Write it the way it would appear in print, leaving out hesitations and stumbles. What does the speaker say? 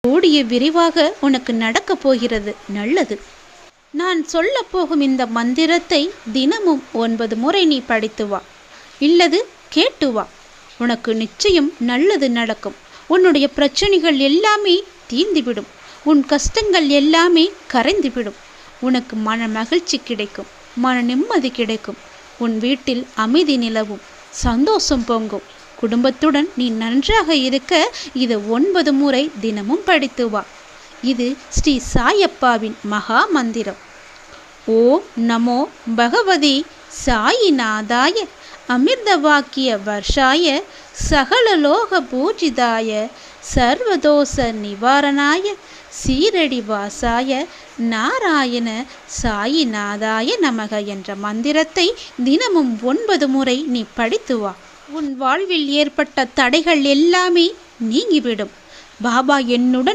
கூடிய விரிவாக உனக்கு நடக்கப் போகிறது. நல்லது. நான் சொல்ல போகும் இந்த மந்திரத்தை தினமும் 9 முறை நீ படித்து வா, இல்லது கேட்டு வா. உனக்கு நிச்சயம் நல்லது நடக்கும். உன்னுடைய பிரச்சனைகள் எல்லாமே தீர்ந்துவிடும். உன் கஷ்டங்கள் எல்லாமே கரைந்துவிடும். உனக்கு மன மகிழ்ச்சி கிடைக்கும், மன நிம்மதி கிடைக்கும். உன் வீட்டில் அமைதி நிலவும், சந்தோஷம் பொங்கும். குடும்பத்துடன் நீ நன்றாக இருக்க இதை 9 முறை தினமும் படித்து வா. இது ஸ்ரீ சாயப்பாவின் மகா மந்திரம். ஓம் நமோ பகவதி சாயிநாதாய அமிர்த வாக்கிய வர்ஷாய சகலலோக பூஜிதாய சர்வதோஷ நிவாரணாய சீரடி வாசாய நாராயண சாயிநாதாய நமக என்ற மந்திரத்தை தினமும் 9 முறை நீ படித்து வா. உன் வாழ்வில் ஏற்பட்ட தடைகள் எல்லாமே நீங்கிவிடும். பாபா என்னுடன்